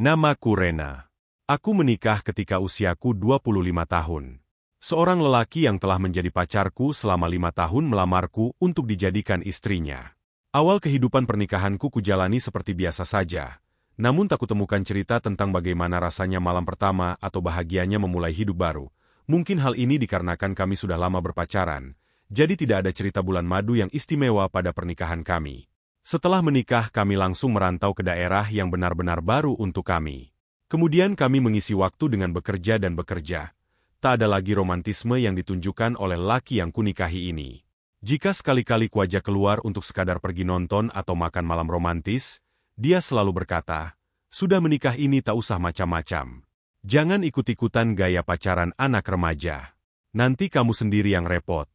Namaku Rena. Aku menikah ketika usiaku 25 tahun. Seorang lelaki yang telah menjadi pacarku selama 5 tahun melamarku untuk dijadikan istrinya. Awal kehidupan pernikahanku kujalani seperti biasa saja. Namun tak kutemukan cerita tentang bagaimana rasanya malam pertama atau bahagianya memulai hidup baru. Mungkin hal ini dikarenakan kami sudah lama berpacaran, jadi tidak ada cerita bulan madu yang istimewa pada pernikahan kami. Setelah menikah kami langsung merantau ke daerah yang benar-benar baru untuk kami. Kemudian kami mengisi waktu dengan bekerja dan bekerja. Tak ada lagi romantisme yang ditunjukkan oleh laki yang kunikahi ini. Jika sekali-kali kuajak keluar untuk sekadar pergi nonton atau makan malam romantis, dia selalu berkata, "Sudah menikah ini tak usah macam-macam. Jangan ikut-ikutan gaya pacaran anak remaja. Nanti kamu sendiri yang repot."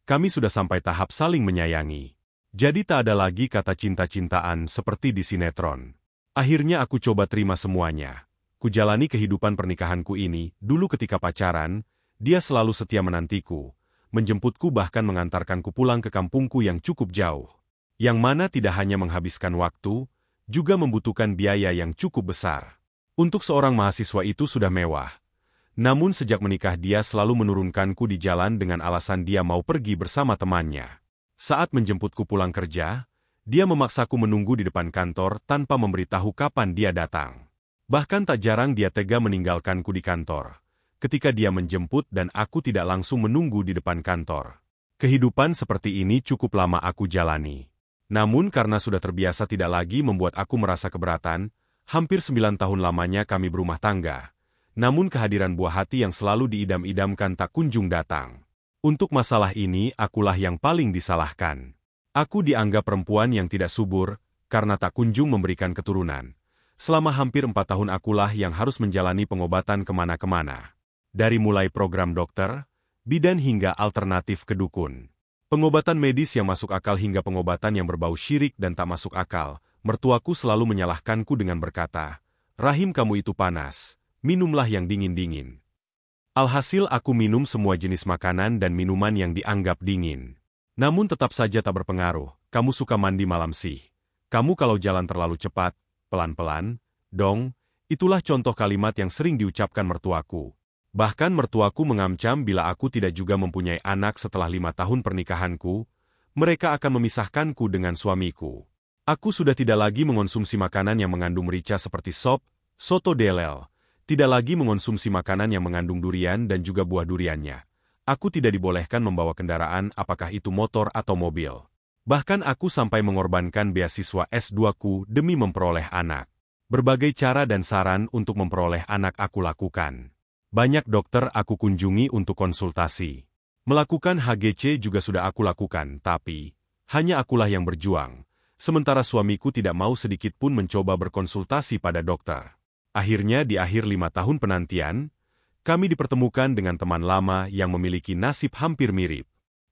Kami sudah sampai tahap saling menyayangi. Jadi tak ada lagi kata cinta-cintaan seperti di sinetron. Akhirnya aku coba terima semuanya. Kujalani kehidupan pernikahanku ini, dulu ketika pacaran, dia selalu setia menantiku, menjemputku bahkan mengantarkanku pulang ke kampungku yang cukup jauh. Yang mana tidak hanya menghabiskan waktu, juga membutuhkan biaya yang cukup besar. Untuk seorang mahasiswa itu sudah mewah. Namun sejak menikah dia selalu menurunkanku di jalan dengan alasan dia mau pergi bersama temannya. Saat menjemputku pulang kerja, dia memaksaku menunggu di depan kantor tanpa memberitahu kapan dia datang. Bahkan tak jarang dia tega meninggalkanku di kantor, ketika dia menjemput dan aku tidak langsung menunggu di depan kantor. Kehidupan seperti ini cukup lama aku jalani. Namun karena sudah terbiasa tidak lagi membuat aku merasa keberatan, hampir 9 tahun lamanya kami berumah tangga. Namun kehadiran buah hati yang selalu diidam-idamkan tak kunjung datang. Untuk masalah ini akulah yang paling disalahkan. Aku dianggap perempuan yang tidak subur, karena tak kunjung memberikan keturunan. Selama hampir 4 tahun akulah yang harus menjalani pengobatan kemana-kemana. Dari mulai program dokter, bidan hingga alternatif ke dukun. Pengobatan medis yang masuk akal hingga pengobatan yang berbau syirik dan tak masuk akal, mertuaku selalu menyalahkanku dengan berkata, "Rahim kamu itu panas, minumlah yang dingin-dingin." Alhasil aku minum semua jenis makanan dan minuman yang dianggap dingin. Namun tetap saja tak berpengaruh, kamu suka mandi malam sih. Kamu kalau jalan terlalu cepat, pelan-pelan, dong, itulah contoh kalimat yang sering diucapkan mertuaku. Bahkan mertuaku mengancam bila aku tidak juga mempunyai anak setelah 5 tahun pernikahanku, mereka akan memisahkanku dengan suamiku. Aku sudah tidak lagi mengonsumsi makanan yang mengandung merica seperti sop, soto delel, tidak lagi mengonsumsi makanan yang mengandung durian dan juga buah duriannya. Aku tidak dibolehkan membawa kendaraan apakah itu motor atau mobil. Bahkan aku sampai mengorbankan beasiswa S2ku demi memperoleh anak. Berbagai cara dan saran untuk memperoleh anak aku lakukan. Banyak dokter aku kunjungi untuk konsultasi. Melakukan HGC juga sudah aku lakukan, tapi hanya akulah yang berjuang. Sementara suamiku tidak mau sedikit pun mencoba berkonsultasi pada dokter. Akhirnya di akhir 5 tahun penantian, kami dipertemukan dengan teman lama yang memiliki nasib hampir mirip.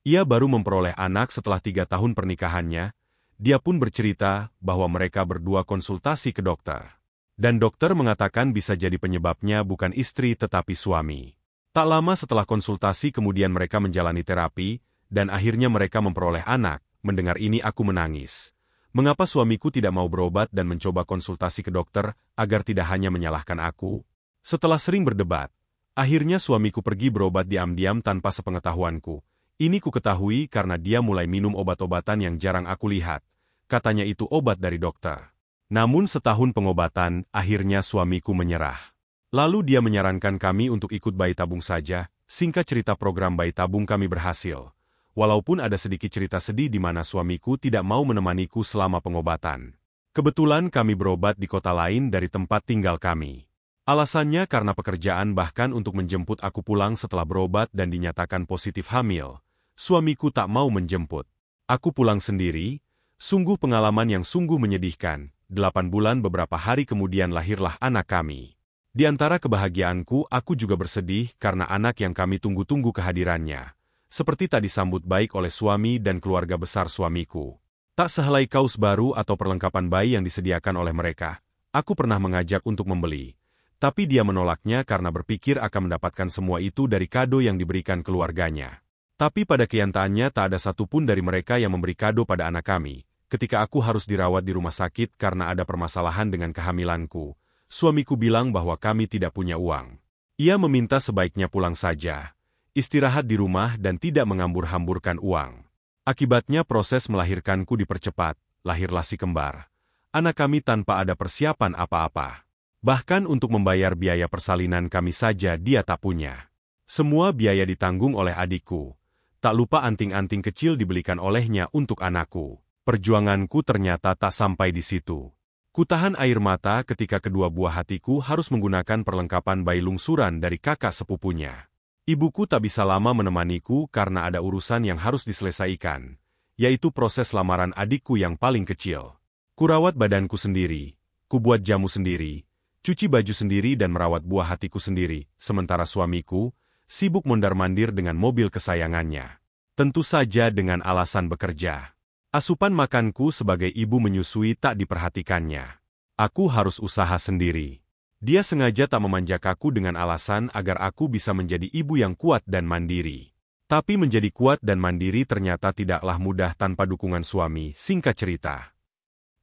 Ia baru memperoleh anak setelah 3 tahun pernikahannya. Dia pun bercerita bahwa mereka berdua konsultasi ke dokter. Dan dokter mengatakan bisa jadi penyebabnya bukan istri tetapi suami. Tak lama setelah konsultasi kemudian mereka menjalani terapi, dan akhirnya mereka memperoleh anak. Mendengar ini aku menangis. Mengapa suamiku tidak mau berobat dan mencoba konsultasi ke dokter agar tidak hanya menyalahkan aku? Setelah sering berdebat, akhirnya suamiku pergi berobat diam-diam tanpa sepengetahuanku. Ini ku ketahui karena dia mulai minum obat-obatan yang jarang aku lihat. Katanya itu obat dari dokter. Namun setahun pengobatan, akhirnya suamiku menyerah. Lalu dia menyarankan kami untuk ikut bayi tabung saja. Singkat cerita program bayi tabung kami berhasil. Walaupun ada sedikit cerita sedih di mana suamiku tidak mau menemaniku selama pengobatan. Kebetulan kami berobat di kota lain dari tempat tinggal kami. Alasannya karena pekerjaan bahkan untuk menjemput aku pulang setelah berobat dan dinyatakan positif hamil. Suamiku tak mau menjemput. Aku pulang sendiri, sungguh pengalaman yang sungguh menyedihkan. 8 bulan beberapa hari kemudian lahirlah anak kami. Di antara kebahagiaanku, aku juga bersedih karena anak yang kami tunggu-tunggu kehadirannya. Seperti tak disambut baik oleh suami dan keluarga besar suamiku. Tak sehelai kaos baru atau perlengkapan bayi yang disediakan oleh mereka. Aku pernah mengajak untuk membeli. Tapi dia menolaknya karena berpikir akan mendapatkan semua itu dari kado yang diberikan keluarganya. Tapi pada kenyataannya tak ada satupun dari mereka yang memberi kado pada anak kami. Ketika aku harus dirawat di rumah sakit karena ada permasalahan dengan kehamilanku, suamiku bilang bahwa kami tidak punya uang. Ia meminta sebaiknya pulang saja, istirahat di rumah dan tidak mengambur-hamburkan uang. Akibatnya proses melahirkanku dipercepat, lahirlah si kembar. Anak kami tanpa ada persiapan apa-apa. Bahkan untuk membayar biaya persalinan kami saja dia tak punya. Semua biaya ditanggung oleh adikku. Tak lupa anting-anting kecil dibelikan olehnya untuk anakku. Perjuanganku ternyata tak sampai di situ. Kutahan air mata ketika kedua buah hatiku harus menggunakan perlengkapan bayi lungsuran dari kakak sepupunya. Ibuku tak bisa lama menemaniku karena ada urusan yang harus diselesaikan, yaitu proses lamaran adikku yang paling kecil. Kurawat badanku sendiri, kubuat jamu sendiri, cuci baju sendiri dan merawat buah hatiku sendiri, sementara suamiku sibuk mondar-mandir dengan mobil kesayangannya. Tentu saja dengan alasan bekerja. Asupan makanku sebagai ibu menyusui tak diperhatikannya. Aku harus usaha sendiri. Dia sengaja tak memanjak aku dengan alasan agar aku bisa menjadi ibu yang kuat dan mandiri. Tapi menjadi kuat dan mandiri ternyata tidaklah mudah tanpa dukungan suami. Singkat cerita,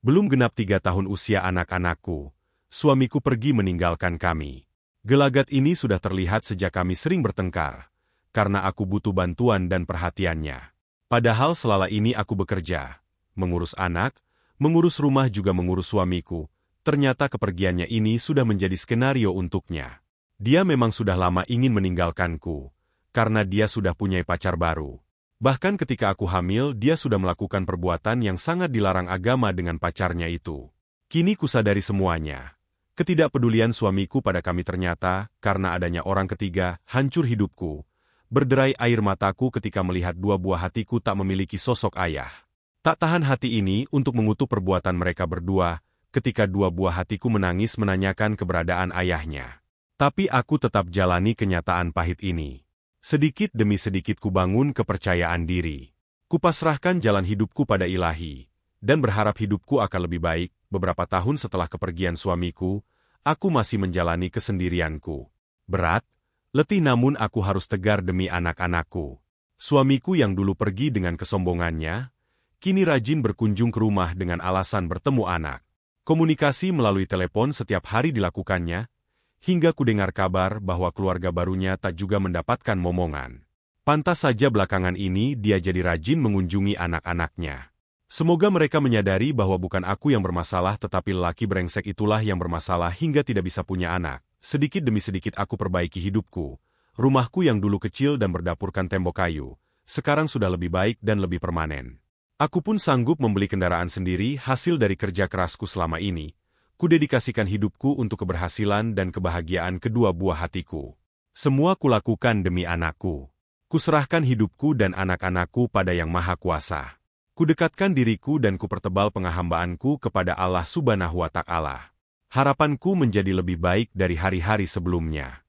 belum genap 3 tahun usia anak-anakku, suamiku pergi meninggalkan kami. Gelagat ini sudah terlihat sejak kami sering bertengkar, karena aku butuh bantuan dan perhatiannya. Padahal selama ini aku bekerja, mengurus anak, mengurus rumah juga mengurus suamiku. Ternyata kepergiannya ini sudah menjadi skenario untuknya. Dia memang sudah lama ingin meninggalkanku, karena dia sudah punya pacar baru. Bahkan ketika aku hamil, dia sudah melakukan perbuatan yang sangat dilarang agama dengan pacarnya itu. Kini kusadari semuanya. Ketidakpedulian suamiku pada kami ternyata, karena adanya orang ketiga, hancur hidupku. Berderai air mataku ketika melihat dua buah hatiku tak memiliki sosok ayah. Tak tahan hati ini untuk mengutuk perbuatan mereka berdua, ketika dua buah hatiku menangis menanyakan keberadaan ayahnya. Tapi aku tetap jalani kenyataan pahit ini. Sedikit demi sedikit kubangun kepercayaan diri. Kupasrahkan jalan hidupku pada Ilahi, dan berharap hidupku akan lebih baik. Beberapa tahun setelah kepergian suamiku, aku masih menjalani kesendirianku. Berat, letih namun aku harus tegar demi anak-anakku. Suamiku yang dulu pergi dengan kesombongannya, kini rajin berkunjung ke rumah dengan alasan bertemu anak. Komunikasi melalui telepon setiap hari dilakukannya, hingga kudengar kabar bahwa keluarga barunya tak juga mendapatkan momongan. Pantas saja belakangan ini dia jadi rajin mengunjungi anak-anaknya. Semoga mereka menyadari bahwa bukan aku yang bermasalah tetapi lelaki brengsek itulah yang bermasalah hingga tidak bisa punya anak. Sedikit demi sedikit aku perbaiki hidupku. Rumahku yang dulu kecil dan berdapurkan tembok kayu, sekarang sudah lebih baik dan lebih permanen. Aku pun sanggup membeli kendaraan sendiri hasil dari kerja kerasku selama ini. Kudedikasikan hidupku untuk keberhasilan dan kebahagiaan kedua buah hatiku. Semua kulakukan demi anakku. Kuserahkan hidupku dan anak-anakku pada Yang Maha Kuasa. Kudekatkan diriku dan kupertebal pengahambaanku kepada Allah Subhanahu wa Ta'ala. Harapanku menjadi lebih baik dari hari-hari sebelumnya.